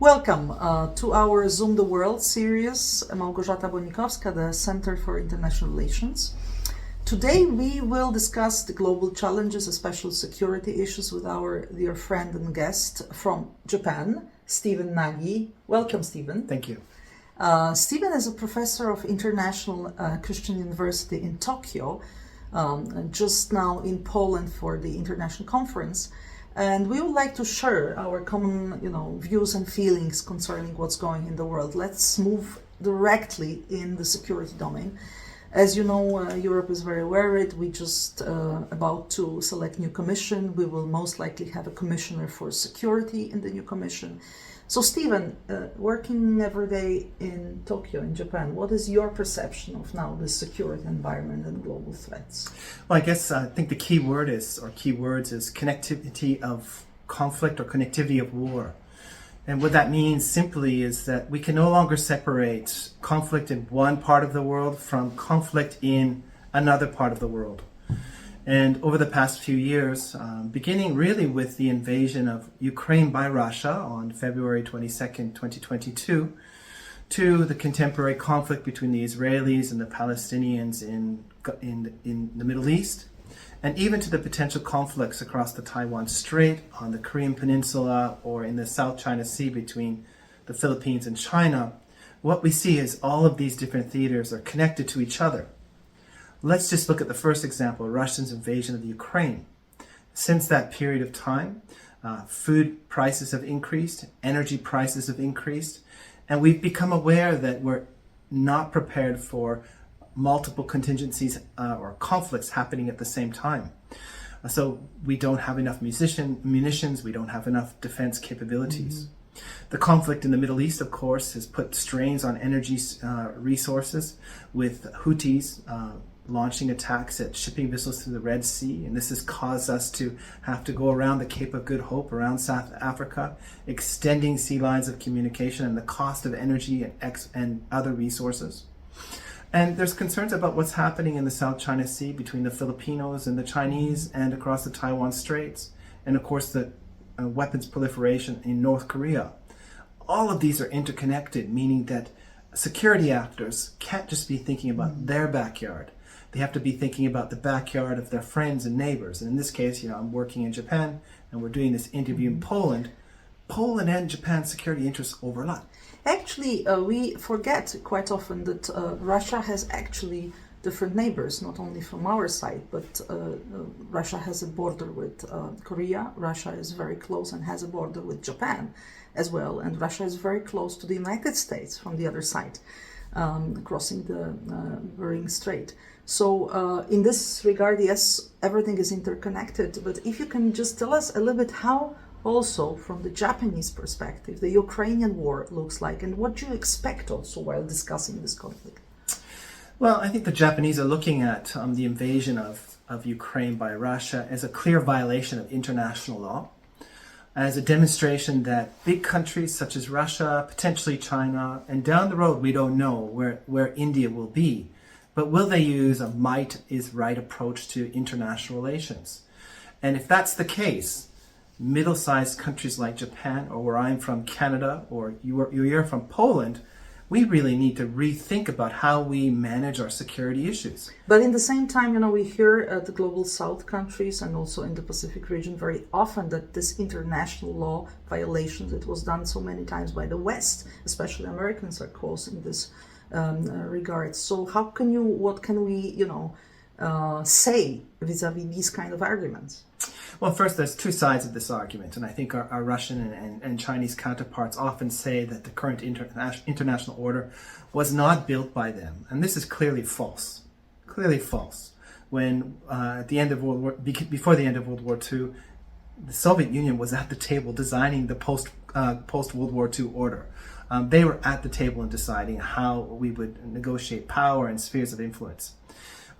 Welcome to our Zoom the World series. Małgorzata Bonikowska, the Center for International Relations. Today we will discuss the global challenges, especially security issues, with our dear friend and guest from Japan, Stephen Nagy. Welcome, Stephen. Thank you. Stephen is a professor of International Christian University in Tokyo, just now in Poland for the international conference. And we would like to share our common, views and feelings concerning what's going in the world. Let's move directly in the security domain. As you know, Europe is very worried. We just about to select new commission. We will most likely have a commissioner for security in the new commission. So, Stephen, working every day in Tokyo, in Japan, what is your perception of now the security environment and global threats? Well, I think the key word is, or key words is connectivity of conflict or connectivity of war. And what that means simply is that we can no longer separate conflict in one part of the world from conflict in another part of the world. And over the past few years, beginning really with the invasion of Ukraine by Russia on February 22nd, 2022, to the contemporary conflict between the Israelis and the Palestinians in the Middle East, and even to the potential conflicts across the Taiwan Strait, on the Korean Peninsula, or in the South China Sea between the Philippines and China, what we see is all of these different theaters are connected to each other. Let's just look at the first example, Russia's invasion of Ukraine. Since that period of time, food prices have increased, energy prices have increased, and we've become aware that we're not prepared for multiple contingencies or conflicts happening at the same time. So we don't have enough munitions, we don't have enough defense capabilities. The conflict in the Middle East, of course, has put strains on energy resources, with Houthis launching attacks at shipping vessels through the Red Sea, and this has caused us to have to go around the Cape of Good Hope, around South Africa, extending sea lines of communication and the cost of energy and other resources. And there's concerns about what's happening in the South China Sea between the Filipinos and the Chinese, and across the Taiwan Straits, and of course the weapons proliferation in North Korea. All of these are interconnected, meaning that security actors can't just be thinking about their backyard. They have to be thinking about the backyard of their friends and neighbors. And in this case, I'm working in Japan and we're doing this interview in Poland. Poland and Japan's security interests overlap. Actually, we forget quite often that Russia has actually different neighbors, not only from our side, but Russia has a border with Korea. Russia is very close and has a border with Japan as well. And Russia is very close to the United States from the other side, crossing the Bering Strait. So in this regard, yes, everything is interconnected. But if you can just tell us a little bit how also from the Japanese perspective, the Ukrainian war looks like, and what do you expect also while discussing this conflict? Well, I think the Japanese are looking at the invasion of Ukraine by Russia as a clear violation of international law, as a demonstration that big countries such as Russia, potentially China, and down the road we don't know where India will be, but will they use a might is right approach to international relations? And if that's the case, middle-sized countries like Japan, or where I'm from, Canada, or you're from Poland, we really need to rethink about how we manage our security issues. But in the same time, we hear at the global south countries and also in the Pacific region very often that this international law violations, it was done so many times by the West, especially Americans are causing this regard. So what can we, say vis-a-vis these kind of arguments? Well, first, there's two sides of this argument, and I think our Russian and Chinese counterparts often say that the current international order was not built by them, and this is clearly false. Clearly false. When at the end of before the end of World War II, the Soviet Union was at the table designing the post World War II order. They were at the table in deciding how we would negotiate power and spheres of influence.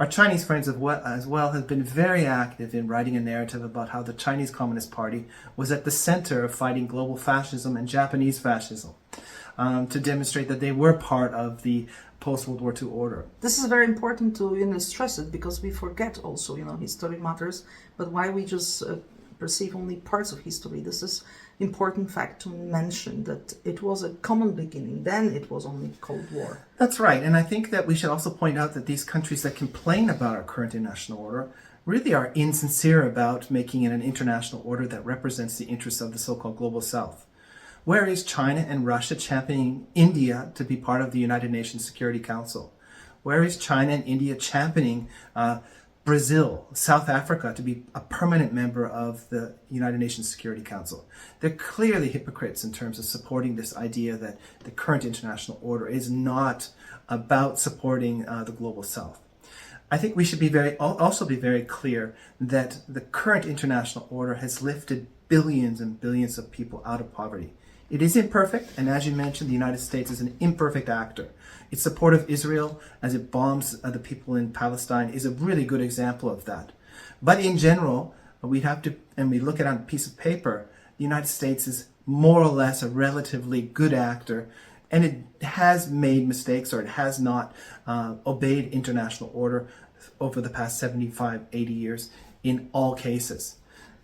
Our Chinese friends as well have been very active in writing a narrative about how the Chinese Communist Party was at the center of fighting global fascism and Japanese fascism, to demonstrate that they were part of the post-World War II order. This is very important to stress it, because we forget also, history matters, but why we just perceive only parts of history. This is important fact to mention, that it was a common beginning. Then it was only Cold War. That's right. And I think that we should also point out that these countries that complain about our current international order really are insincere about making it an international order that represents the interests of the so-called global South. Where is China and Russia championing India to be part of the United Nations Security Council? Where is China and India championing Brazil, South Africa to be a permanent member of the United Nations Security Council? They're clearly hypocrites in terms of supporting this idea that the current international order is not about supporting the global South. I think we should also be very clear that the current international order has lifted billions and billions of people out of poverty. It is imperfect, and as you mentioned, the United States is an imperfect actor. Its support of Israel as it bombs the people in Palestine is a really good example of that. But in general, we have to, and we look at it on a piece of paper, the United States is more or less a relatively good actor, and it has made mistakes, or it has not obeyed international order over the past 75, 80 years in all cases.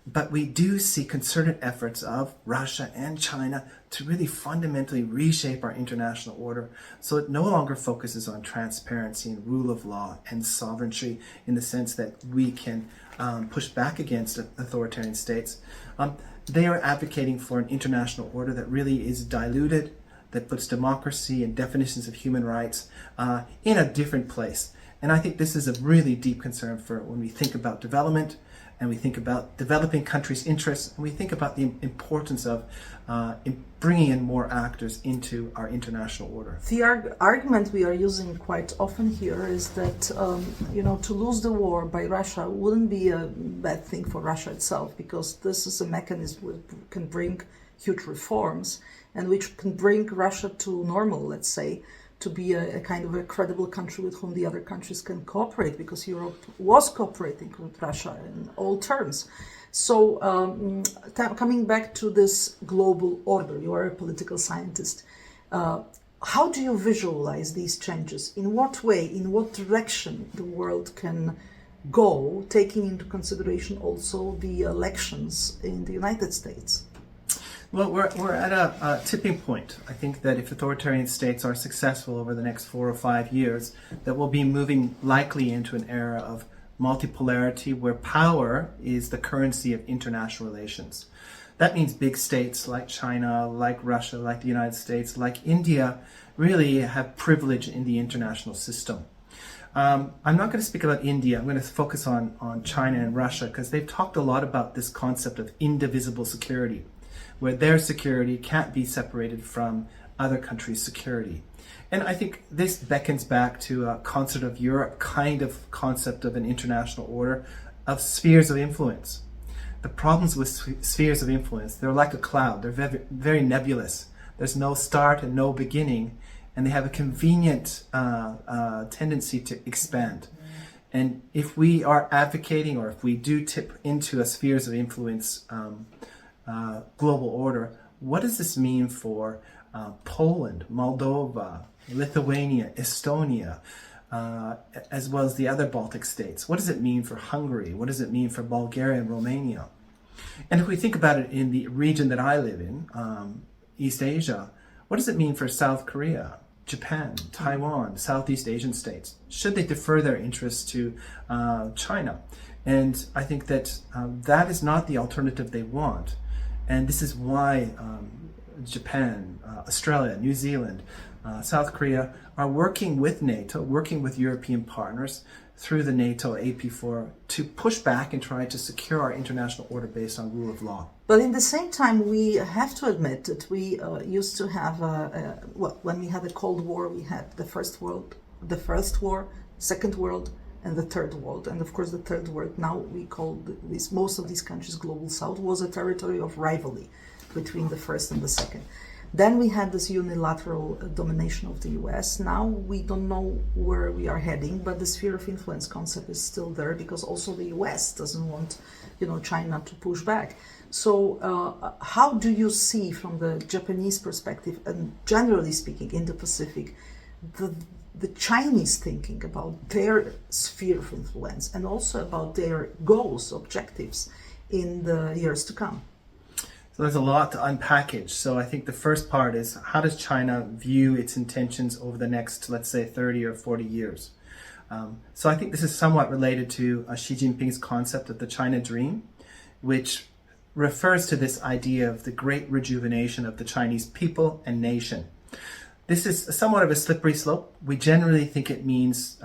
But we do see concerted efforts of Russia and China to really fundamentally reshape our international order so it no longer focuses on transparency and rule of law and sovereignty in the sense that we can push back against authoritarian states. They are advocating for an international order that really is diluted, that puts democracy and definitions of human rights in a different place. And I think this is a really deep concern for when we think about development, and we think about developing countries' interests, and we think about the importance of bringing in more actors into our international order. The argument we are using quite often here is that, to lose the war by Russia wouldn't be a bad thing for Russia itself, because this is a mechanism which can bring huge reforms and which can bring Russia to normal, let's say, to be a kind of a credible country with whom the other countries can cooperate, because Europe was cooperating with Russia in all terms. So coming back to this global order, you are a political scientist. How do you visualize these changes? In what way, in what direction the world can go, taking into consideration also the elections in the United States? Well, we're at a tipping point. I think that if authoritarian states are successful over the next 4 or 5 years, that we'll be moving likely into an era of multipolarity where power is the currency of international relations. That means big states like China, like Russia, like the United States, like India really have privilege in the international system. I'm not going to speak about India. I'm going to focus on China and Russia, because they've talked a lot about this concept of indivisible security, where their security can't be separated from other countries' security. And I think this beckons back to a concert of Europe kind of concept of an international order of spheres of influence. The problems with spheres of influence, they're like a cloud. They're very, very nebulous. There's no start and no beginning, and they have a convenient tendency to expand. And if we are advocating, or if we do tip into a spheres of influence global order, what does this mean for Poland, Moldova, Lithuania, Estonia, as well as the other Baltic states? What does it mean for Hungary? What does it mean for Bulgaria and Romania? And if we think about it in the region that I live in, East Asia, what does it mean for South Korea, Japan, Taiwan, Southeast Asian states? Should they defer their interests to China? And I think that that is not the alternative they want. And this is why Japan, Australia, New Zealand, South Korea are working with NATO, working with European partners through the NATO AP4 to push back and try to secure our international order based on rule of law. But in the same time, we have to admit that we used to have, when we had the Cold War, we had the First War, Second World, and the Third World. And of course, the Third World, now we call most of these countries Global South, was a territory of rivalry between the first and the second. Then we had this unilateral domination of the US. Now we don't know where we are heading, but the sphere of influence concept is still there, because also the US doesn't want, China to push back. So how do you see, from the Japanese perspective, and generally speaking in the Pacific, the Chinese thinking about their sphere of influence and also about their goals, objectives in the years to come? So there's a lot to unpackage. So I think the first part is, how does China view its intentions over the next, let's say, 30 or 40 years? So I think this is somewhat related to Xi Jinping's concept of the China Dream, which refers to this idea of the great rejuvenation of the Chinese people and nation. This is somewhat of a slippery slope. We generally think it means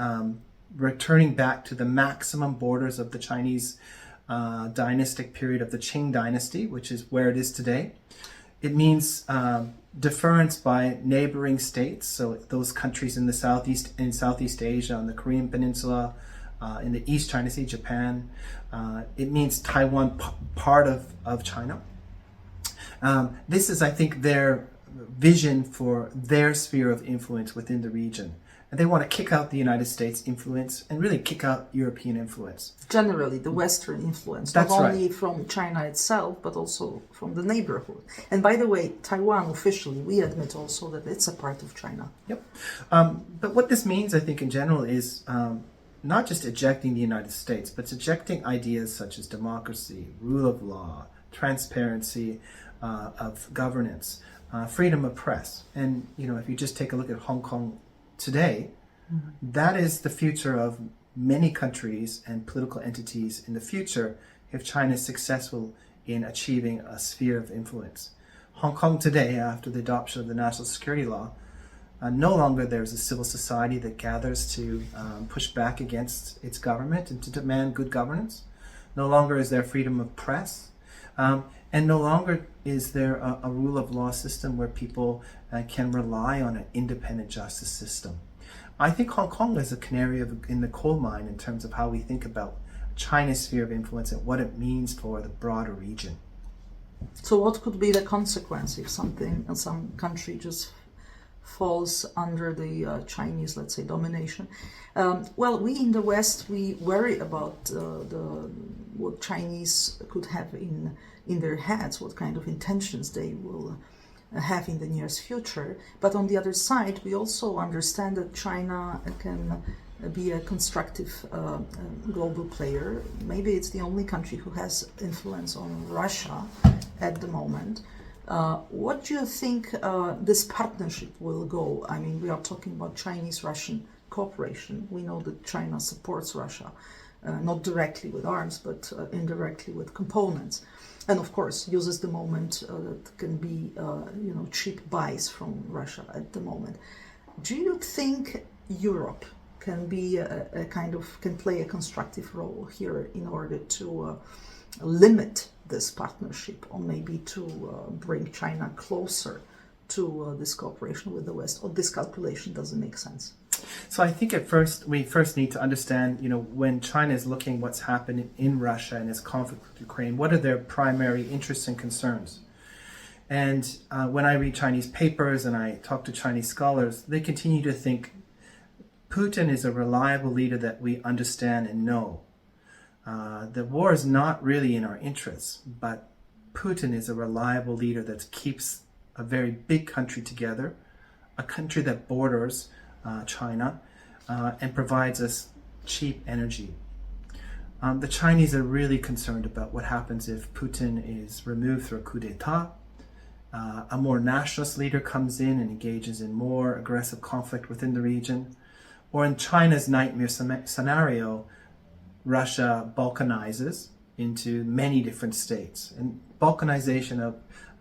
returning back to the maximum borders of the Chinese dynastic period of the Qing dynasty, which is where it is today. It means deference by neighboring states, so those countries in the Southeast Asia, on the Korean Peninsula, in the East China Sea, Japan. It means Taiwan part of China. This is, I think, their vision for their sphere of influence within the region. And they want to kick out the United States influence and really kick out European influence. Generally, the Western influence, That's not only right. from China itself, but also from the neighborhood. And by the way, Taiwan officially, we admit also that it's a part of China. Yep. But what this means, I think, in general is not just ejecting the United States, but ejecting ideas such as democracy, rule of law, transparency of governance, freedom of press. And, if you just take a look at Hong Kong today, that is the future of many countries and political entities in the future if China is successful in achieving a sphere of influence. Hong Kong today, after the adoption of the national security law, no longer there's a civil society that gathers to push back against its government and to demand good governance. No longer is there freedom of press. And no longer is there a rule of law system where people can rely on an independent justice system. I think Hong Kong is a canary in the coal mine in terms of how we think about China's sphere of influence and what it means for the broader region. So what could be the consequence if some country just falls under the Chinese, let's say, domination? Well, we in the West, we worry about what Chinese could have in their heads, what kind of intentions they will have in the nearest future. But on the other side, we also understand that China can be a constructive global player. Maybe it's the only country who has influence on Russia at the moment. What do you think this partnership will go? I mean, we are talking about Chinese-Russian cooperation. We know that China supports Russia, not directly with arms, but indirectly with components. And of course, uses the moment that can be, cheap buys from Russia at the moment. Do you think Europe can be can play a constructive role here in order to limit this partnership, or maybe to bring China closer to this cooperation with the West, or this calculation doesn't make sense? So I think we first need to understand, when China is looking what's happened in Russia and its conflict with Ukraine, what are their primary interests and concerns? And when I read Chinese papers and I talk to Chinese scholars, they continue to think Putin is a reliable leader that we understand and know. The war is not really in our interests, but Putin is a reliable leader that keeps a very big country together, a country that borders China, and provides us cheap energy. The Chinese are really concerned about what happens if Putin is removed through a coup d'etat. A more nationalist leader comes in and engages in more aggressive conflict within the region. Or in China's nightmare scenario, Russia balkanizes into many different states. And balkanization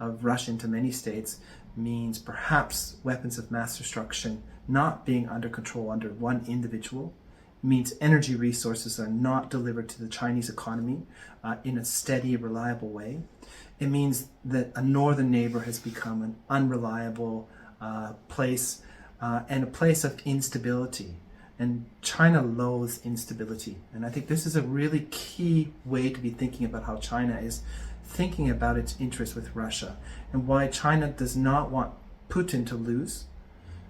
of Russia into many states means perhaps weapons of mass destruction not being under control under one individual. It means energy resources are not delivered to the Chinese economy in a steady, reliable way. It means that a northern neighbor has become an unreliable place and a place of instability. And China loathes instability. And I think this is a really key way to be thinking about how China is thinking about its interests with Russia, and why China does not want Putin to lose.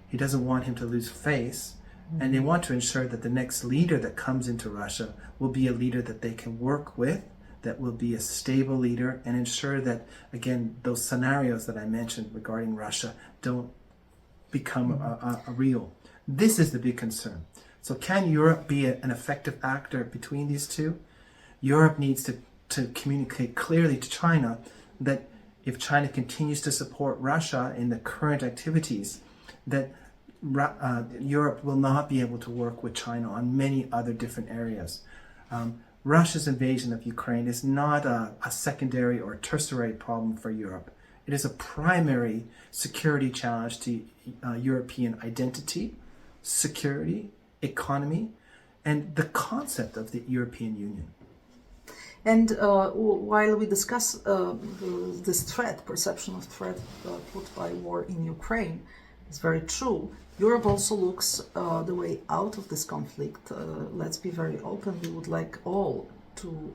He doesn't want him to lose face. And they want to ensure that the next leader that comes into Russia will be a leader that they can work with, that will be a stable leader, and ensure that, again, those scenarios that I mentioned regarding Russia don't become a real. This is the big concern. So can Europe be an effective actor between these two? Europe needs to to communicate clearly to China that if China continues to support Russia in the current activities, that Europe will not be able to work with China on many other different areas. Russia's invasion of Ukraine is not a secondary or tertiary problem for Europe. It is a primary security challenge to European identity, security, economy, and the concept of the European Union. And while we discuss this threat, perception of threat put by war in Ukraine, it's very true. Europe also looks the way out of this conflict. Let's be very open. We would like all to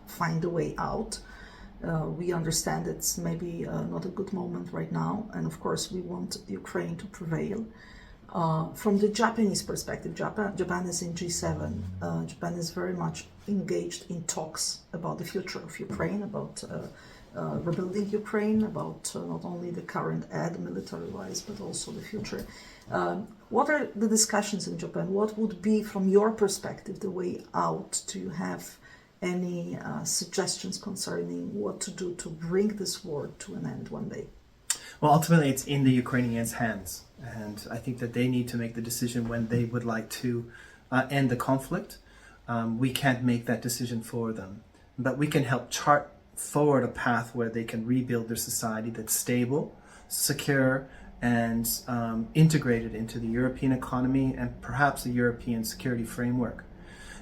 find a way out. We understand it's maybe not a good moment right now, and of course we want Ukraine to prevail. From the Japanese perspective, Japan is in G7. Japan is very much engaged in talks about the future of Ukraine, about rebuilding Ukraine, about not only the current ed military-wise, but also the future. What are the discussions in Japan? What would be, from your perspective, the way out? Do you have any suggestions concerning what to do to bring this war to an end one day? Well, ultimately, it's in the Ukrainians' hands. And I think that they need to make the decision when they would like to end the conflict. We can't make that decision for them. But we can help chart forward a path where they can rebuild their society that's stable, secure, and integrated into the European economy and perhaps the European security framework.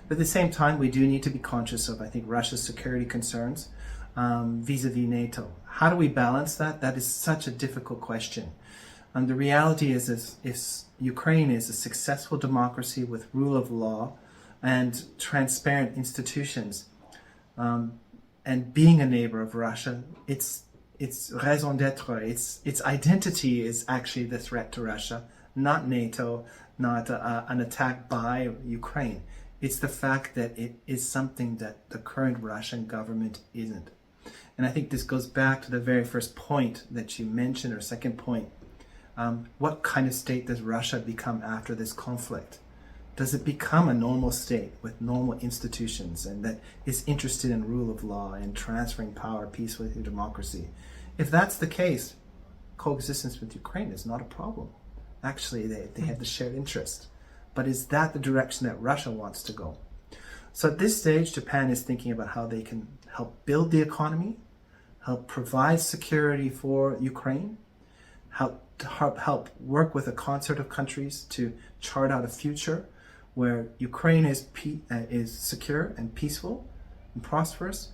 But at the same time, we do need to be conscious of, I think, Russia's security concerns vis-a-vis NATO. How do we balance that? That is such a difficult question. The reality is if Ukraine is a successful democracy with rule of law and transparent institutions, and being a neighbor of Russia, its raison d'être, its identity is actually the threat to Russia, not NATO, not an attack by Ukraine. It's the fact that it is something that the current Russian government isn't. And I think this goes back to the very first point that you mentioned, or second point. What kind of state does Russia become after this conflict? Does it become a normal state with normal institutions and that is interested in rule of law and transferring power peacefully through democracy? If that's the case, coexistence with Ukraine is not a problem. Actually, they have the shared interest. But is that the direction that Russia wants to go? So at this stage, Japan is thinking about how they can help build the economy, help provide security for Ukraine, help work with a concert of countries to chart out a future where Ukraine is secure and peaceful and prosperous.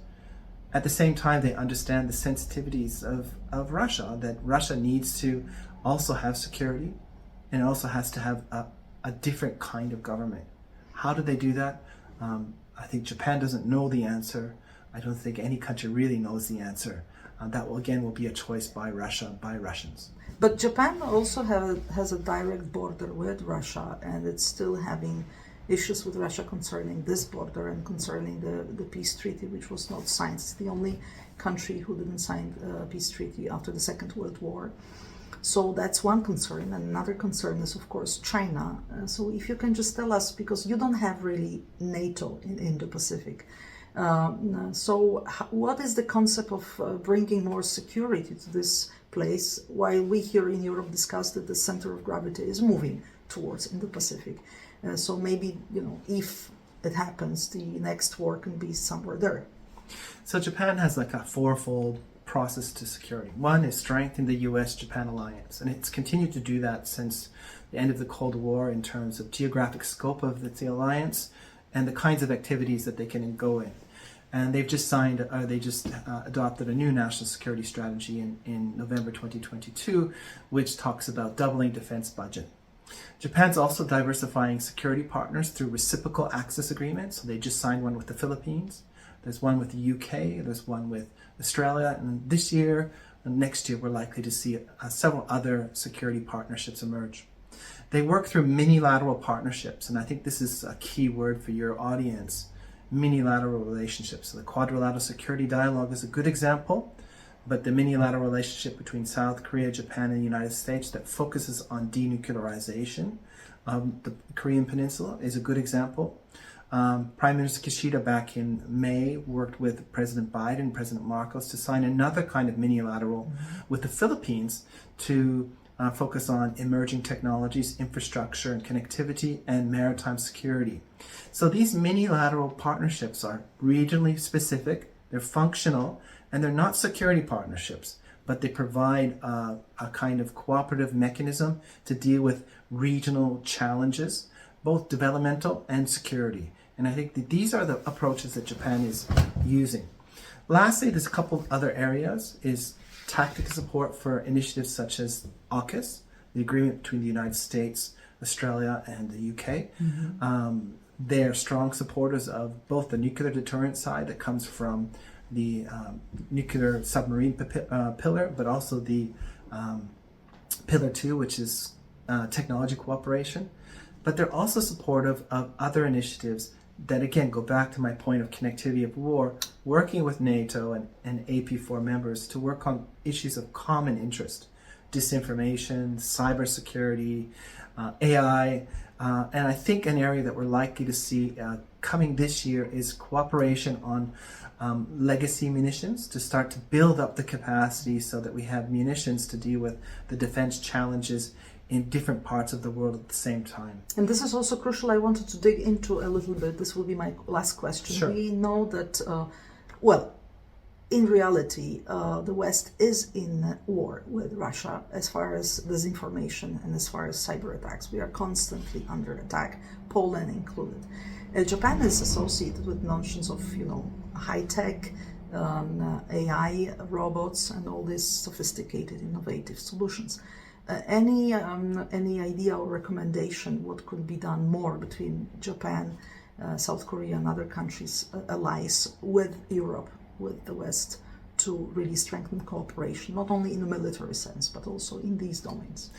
At the same time, they understand the sensitivities of Russia, that Russia needs to also have security and also has to have a different kind of government. How do they do that? I think Japan doesn't know the answer. I don't think any country really knows the answer. That will be a choice by Russia, by Russians. But Japan also has a direct border with Russia, and it's still having issues with Russia concerning this border and concerning the peace treaty, which was not signed. It's the only country who didn't sign a peace treaty after the Second World War. So that's one concern. And another concern is, of course, China. So if you can just tell us, because you don't have really NATO in Indo-Pacific, so what is the concept of bringing more security to this place, while we here in Europe discuss that the center of gravity is moving towards Indo-Pacific? So maybe, if it happens, the next war can be somewhere there. So Japan has like a fourfold process to security. One is strengthen the US-Japan alliance, and it's continued to do that since the end of the Cold War in terms of geographic scope of the alliance and the kinds of activities that they can go in. And they've just adopted a new national security strategy in November 2022, which talks about doubling defense budget. Japan's also diversifying security partners through reciprocal access agreements. So they just signed one with the Philippines. There's one with the UK. There's one with Australia. And this year and next year, we're likely to see several other security partnerships emerge. They work through minilateral partnerships. And I think this is a key word for your audience. Minilateral relationships. So the quadrilateral security dialogue is a good example, but the minilateral relationship between South Korea, Japan, and the United States that focuses on denuclearization of the Korean Peninsula is a good example. Prime Minister Kishida back in May worked with President Biden and President Marcos to sign another kind of mini-lateral with the Philippines to focus on emerging technologies, infrastructure and connectivity, and maritime security. So these mini-lateral partnerships are regionally specific, they're functional, and they're not security partnerships, but they provide a kind of cooperative mechanism to deal with regional challenges, both developmental and security. And I think that these are the approaches that Japan is using. Lastly, there's a couple of other areas, is tactical support for initiatives such as AUKUS, the agreement between the United States, Australia, and the UK. They are strong supporters of both the nuclear deterrent side that comes from the nuclear submarine pillar, but also the pillar 2, which is technology cooperation. But they're also supportive of other initiatives that, again, go back to my point of connectivity of war, working with NATO and AP4 members to work on issues of common interest, disinformation, cybersecurity, AI, and I think an area that we're likely to see coming this year is cooperation on legacy munitions, to start to build up the capacity so that we have munitions to deal with the defense challenges in different parts of the world at the same time. And this is also crucial. I wanted to dig into a little bit. This will be my last question. Sure. We know that, in reality, the West is in war with Russia as far as disinformation and as far as cyber attacks. We are constantly under attack, Poland included. Japan is associated with notions of, high-tech, AI, robots, and all these sophisticated, innovative solutions. Any idea or recommendation what could be done more between Japan, South Korea, and other countries, allies with Europe, with the West, to really strengthen cooperation, not only in a military sense, but also in these domains?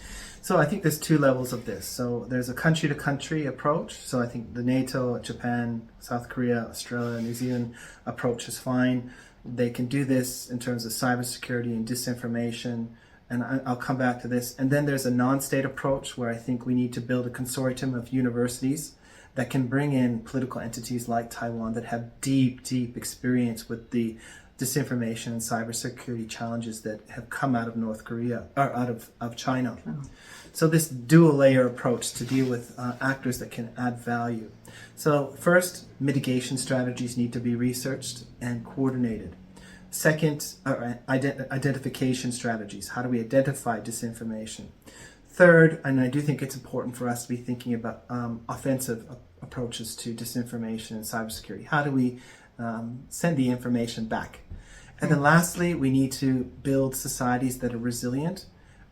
So I think there's two levels of this. So there's a country-to-country approach. So I think the NATO, Japan, South Korea, Australia, New Zealand approach is fine. They can do this in terms of cybersecurity and disinformation, and I'll come back to this. And then there's a non-state approach where I think we need to build a consortium of universities that can bring in political entities like Taiwan that have deep experience with the disinformation and cybersecurity challenges that have come out of North Korea, or out of China. So this dual layer approach to deal with actors that can add value. So first, mitigation strategies need to be researched and coordinated. Second, identification strategies. How do we identify disinformation? Third, and I do think it's important for us to be thinking about offensive approaches to disinformation and cybersecurity. How do we send the information back? And then lastly, we need to build societies that are resilient.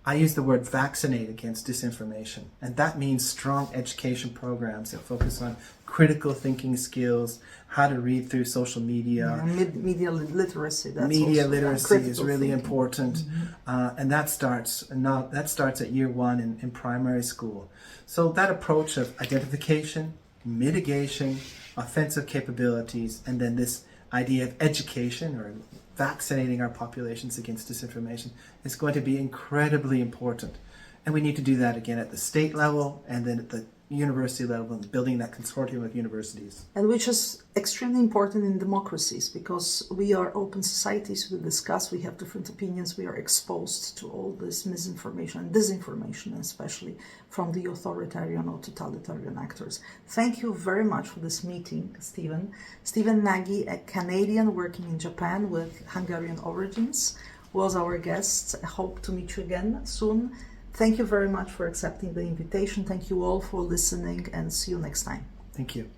I use the word vaccinate against disinformation, and that means strong education programs that focus on critical thinking skills, how to read through social media. Media literacy. Media literacy is really important, and that starts at year 1 in primary school. So that approach of identification, mitigation, offensive capabilities, and then this idea of education or vaccinating our populations against disinformation is going to be incredibly important. And we need to do that again at the state level and then at the university level, and building that consortium of universities. And which is extremely important in democracies, because we are open societies, we discuss, we have different opinions, we are exposed to all this misinformation and disinformation, especially from the authoritarian or totalitarian actors. Thank you very much for this meeting, Stephen. Stephen Nagy, a Canadian working in Japan with Hungarian origins, was our guest. I hope to meet you again soon. Thank you very much for accepting the invitation. Thank you all for listening, and see you next time. Thank you.